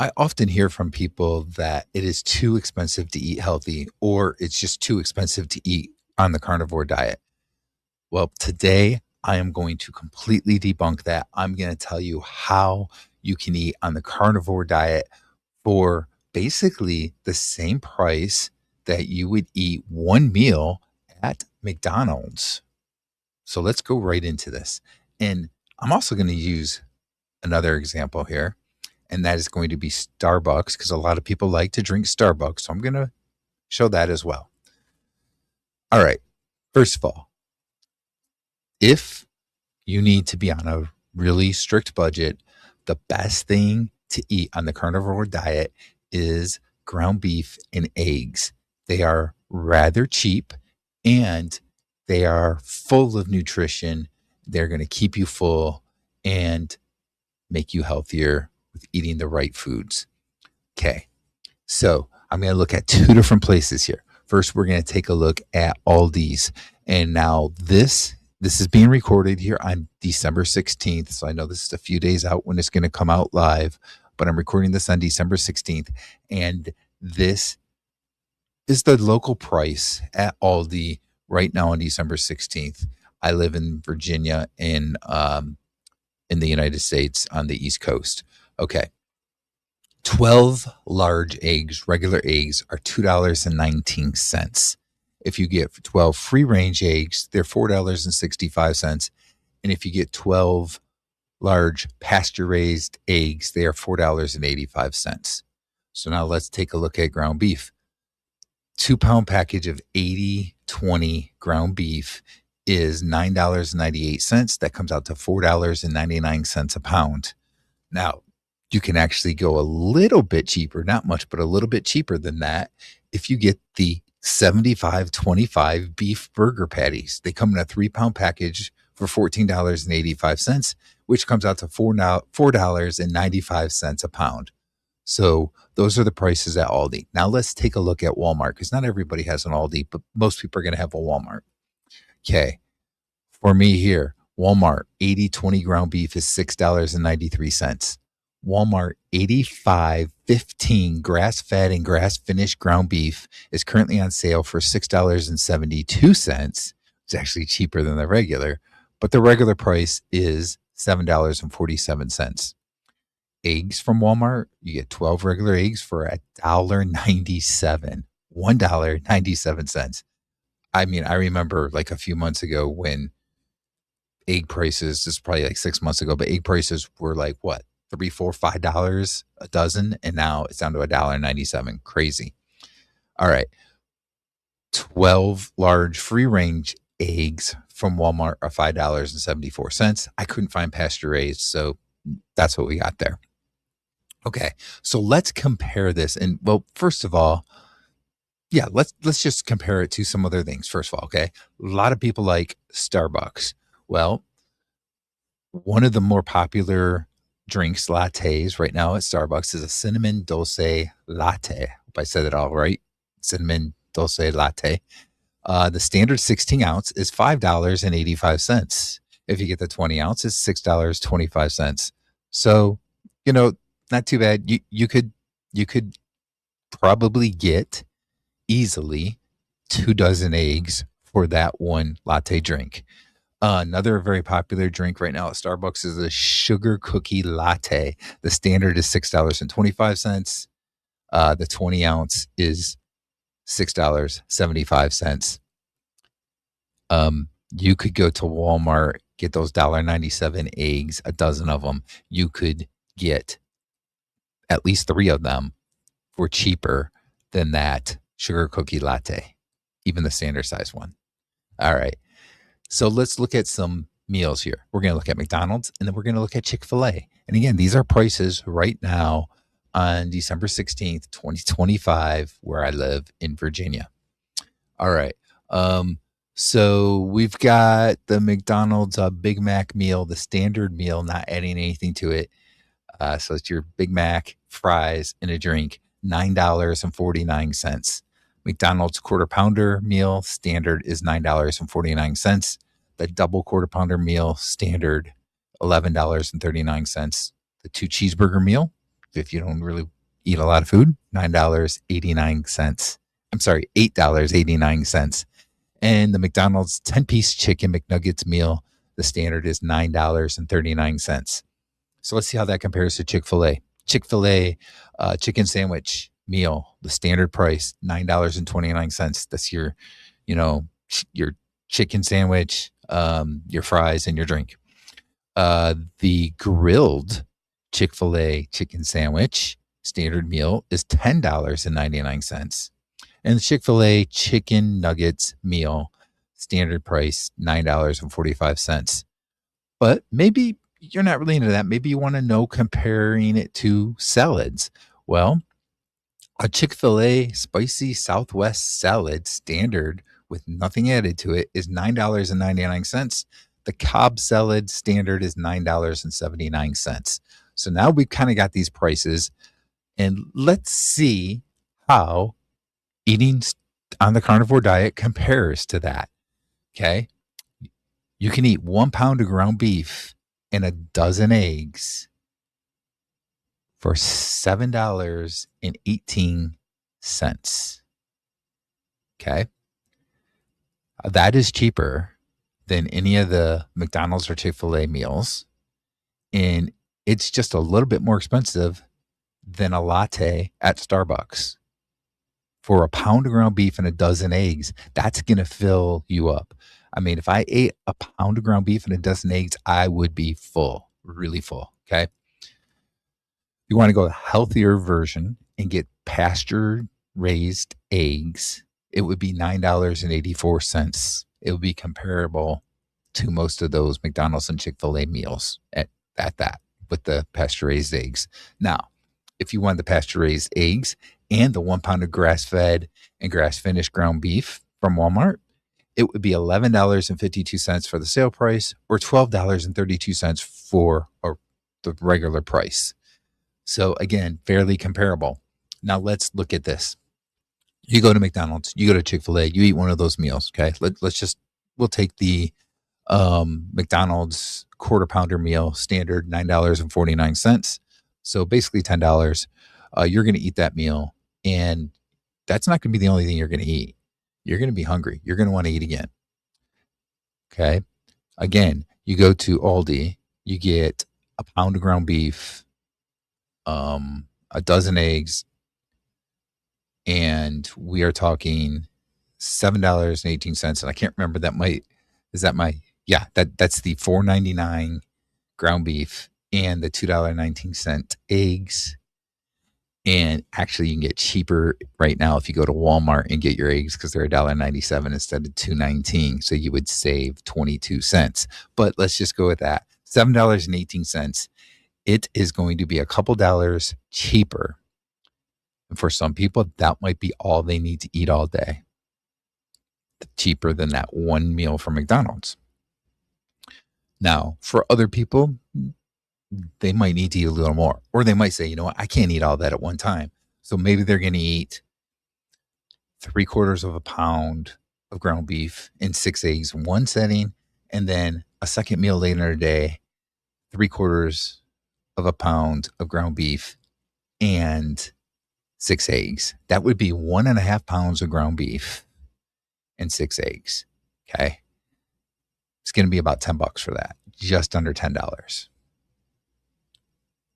I often hear from people that it is too expensive to eat healthy or it's just too expensive to eat on the carnivore diet. Well, today I am going to completely debunk that. I'm going to tell you how you can eat on the carnivore diet for basically the same price that you would eat one meal at McDonald's. So let's go right into this. And I'm also going to use another example here, and that is going to be Starbucks because a lot of people like to drink Starbucks. So I'm going to show that as well. All right. First of all, if you need to be on a really strict budget, the best thing to eat on the carnivore diet is ground beef and eggs. They are rather cheap and they are full of nutrition. They're going to keep you full and make you healthier with eating the right foods. Okay. So I'm going to look at two different places here. First, we're going to take a look at Aldi's. And now this is being recorded here on December 16th. So I know this is a few days out when it's going to come out live, but I'm recording this on December 16th. And this is the local price at Aldi right now on December 16th. I live in Virginia in the United States on the East Coast. Okay. 12 large eggs, regular eggs, are $2.19. If you get 12 free range eggs, they're $4.65. And if you get 12 large pasture raised eggs, they are $4.85. So now let's take a look at ground beef. 2-pound package of 80/20 ground beef is $9.98. That comes out to $4.99 a pound. Now, you can actually go a little bit cheaper, not much, but a little bit cheaper than that if you get the 75/25 beef burger patties. They come in a 3-pound package for $14.85, which comes out to $4.95 a pound. So those are the prices at Aldi. Now let's take a look at Walmart because not everybody has an Aldi, but most people are going to have a Walmart. Okay. For me here, Walmart 80/20 ground beef is $6.93. Walmart 85/15 grass-fed and grass-finished ground beef is currently on sale for $6.72. It's actually cheaper than the regular, but the regular price is $7.47. Eggs from Walmart, you get 12 regular eggs for $1.97. $1.97. I mean, I remember like a few months ago when egg prices, this is probably like 6 months ago, but egg prices were like what? $3, $4, $5 a dozen, and now it's down to $1.97. Crazy. All right. 12 large free range eggs from Walmart are $5.74. I couldn't find pasture raised, so that's what we got there. Okay. So let's compare this. And well, first of all, yeah, let's just compare it to some other things. First of all, okay. A lot of people like Starbucks. Well, one of the more popular drinks, lattes, right now at Starbucks is a cinnamon dulce latte. Hope I said it all right. Cinnamon dulce latte. The standard 16 ounce is $5.85. If you get the 20 ounce, it's $6.25. So, not too bad. You could probably get easily 2 dozen eggs for that one latte drink. Another very popular drink right now at Starbucks is a sugar cookie latte. The standard is $6.25. The 20 ounce is $6.75. You could go to Walmart, get those $1.97 eggs, a dozen of them. You could get at least 3 of them for cheaper than that sugar cookie latte, even the standard size one. All right. So let's look at some meals here. We're going to look at McDonald's and then we're going to look at Chick-fil-A. And again, these are prices right now on December 16th, 2025, where I live in Virginia. All right. So we've got the McDonald's Big Mac meal, the standard meal, not adding anything to it. So it's your Big Mac, fries, and a drink, $9.49. McDonald's quarter pounder meal standard is $9.49. The double quarter pounder meal standard, $11.39. The 2 cheeseburger meal, if you don't really eat a lot of food, $9.89. I'm sorry, $8.89. And the McDonald's 10-piece chicken McNuggets meal, the standard is $9.39. So let's see how that compares to Chick-fil-A. Chick-fil-A chicken sandwich meal, the standard price, $9.29. That's your chicken sandwich, your fries, and your drink. The grilled Chick-fil-A chicken sandwich standard meal is $10.99. And the Chick-fil-A chicken nuggets meal standard price, $9.45. But maybe you're not really into that. Maybe you want to know comparing it to salads. Well, a Chick-fil-A spicy Southwest salad standard with nothing added to it is $9.99. The Cobb salad standard is $9.79. So now we've kind of got these prices, and let's see how eating on the carnivore diet compares to that. Okay. You can eat 1 pound of ground beef and a dozen eggs for $7.18. Okay. That is cheaper than any of the McDonald's or Chick-fil-A meals. And it's just a little bit more expensive than a latte at Starbucks. For a pound of ground beef and a dozen eggs, that's going to fill you up. I mean, if I ate a pound of ground beef and a dozen eggs, I would be full, really full. Okay. You want to go a healthier version and get pasture raised eggs, it would be $9.84. It would be comparable to most of those McDonald's and Chick-fil-A meals at that with the pasture raised eggs. Now, if you want the pasture raised eggs and the 1 pound of grass fed and grass finished ground beef from Walmart, it would be $11.52 for the sale price or $12.32 for the regular price. So again, fairly comparable. Now let's look at this. You go to McDonald's, you go to Chick-fil-A, you eat one of those meals. Okay. We'll take the McDonald's quarter pounder meal standard, $9.49. So basically $10. You're going to eat that meal, and that's not going to be the only thing you're going to eat. You're going to be hungry. You're going to want to eat again. Okay. Again, you go to Aldi, you get a pound of ground beef, a dozen eggs, and we are talking $7.18. And I can't remember that's the $4.99 ground beef and the $2.19 eggs. And actually, you can get cheaper right now if you go to Walmart and get your eggs because they're $1.97 instead of $2.19. So you would save 22 cents. But let's just go with that. $7.18. It is going to be a couple dollars cheaper. And for some people, that might be all they need to eat all day. Cheaper than that one meal from McDonald's. Now, for other people, they might need to eat a little more. Or they might say, you know what, I can't eat all that at one time. So maybe they're going to eat 3/4 of a pound of ground beef and 6 eggs in one setting. And then a second meal later in the day, 3/4 of a pound of ground beef and 6 eggs. That would be 1.5 pounds of ground beef and 6 eggs. Okay. It's going to be about $10 for that, just under $10.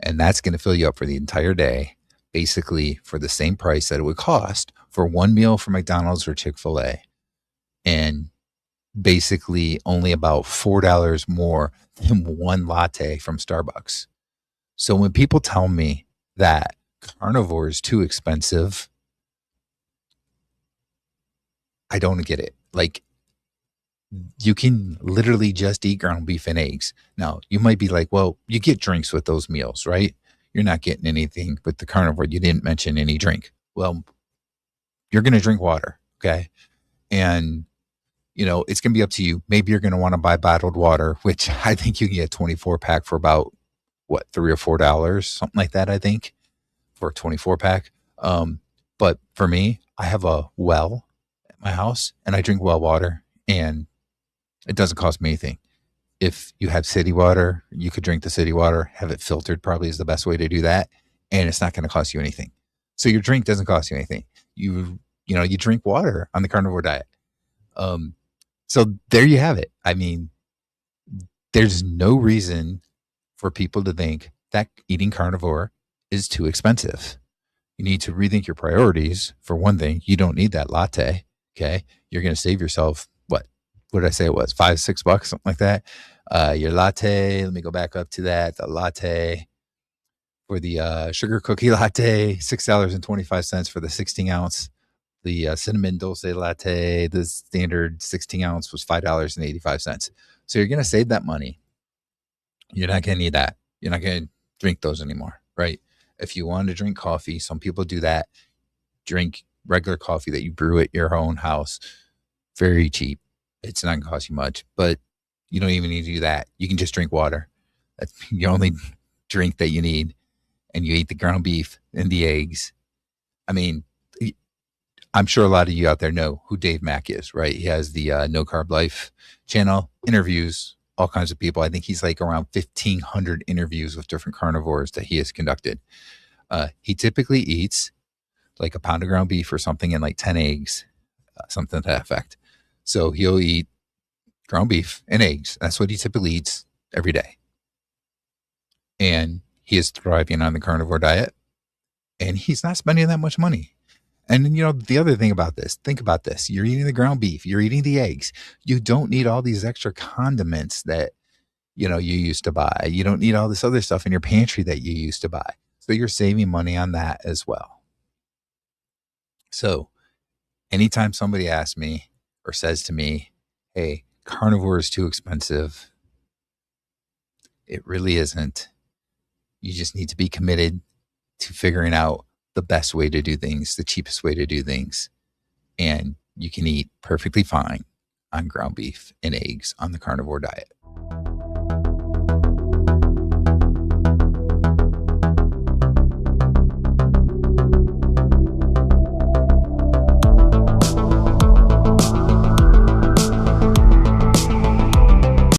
And that's going to fill you up for the entire day, basically for the same price that it would cost for one meal from McDonald's or Chick-fil-A. And basically only about $4 more than one latte from Starbucks. So when people tell me that carnivore is too expensive, I don't get it. Like, you can literally just eat ground beef and eggs. Now, you might be like, well, you get drinks with those meals, right? You're not getting anything with the carnivore. You didn't mention any drink. Well, you're going to drink water, okay? And, it's going to be up to you. Maybe you're going to want to buy bottled water, which I think you can get a 24-pack for about, $3 or $4, something like that, I think, for a 24-pack. But for me, I have a well at my house, and I drink well water, and it doesn't cost me anything. If you have city water, you could drink the city water, have it filtered, probably is the best way to do that. and it's not going to cost you anything. So your drink doesn't cost you anything. You drink water on the carnivore diet. Um, so there you have it. I mean, there's no reason for people to think that eating carnivore is too expensive. You need to rethink your priorities. For one thing, you don't need that latte. Okay. You're going to save yourself what did I say it was? $5, $6, something like that. Your latte, let me go back up to that. The latte for the sugar cookie latte, $6.25 for the 16 ounce. The cinnamon dulce latte, the standard 16 ounce was $5.85. So you're going to save that money. You're not going to need that. You're not going to drink those anymore, right? If you want to drink coffee, some people do that. Drink regular coffee that you brew at your own house. Very cheap. It's not going to cost you much, but you don't even need to do that. You can just drink water. That's your only drink that you need. And you eat the ground beef and the eggs. I mean, I'm sure a lot of you out there know who Dave Mack is, right? He has the No Carb Life channel, interviews all kinds of people. I think he's like around 1,500 interviews with different carnivores that he has conducted. He typically eats like a pound of ground beef or something and like 10 eggs, something to that effect. So he'll eat ground beef and eggs. That's what he typically eats every day. And he is thriving on the carnivore diet. And he's not spending that much money. And the other thing about this, think about this. You're eating the ground beef. You're eating the eggs. You don't need all these extra condiments that, you used to buy. You don't need all this other stuff in your pantry that you used to buy. So you're saving money on that as well. So anytime somebody asks me or says to me, hey, carnivore is too expensive, it really isn't. You just need to be committed to figuring out the best way to do things, the cheapest way to do things. And you can eat perfectly fine on ground beef and eggs on the carnivore diet.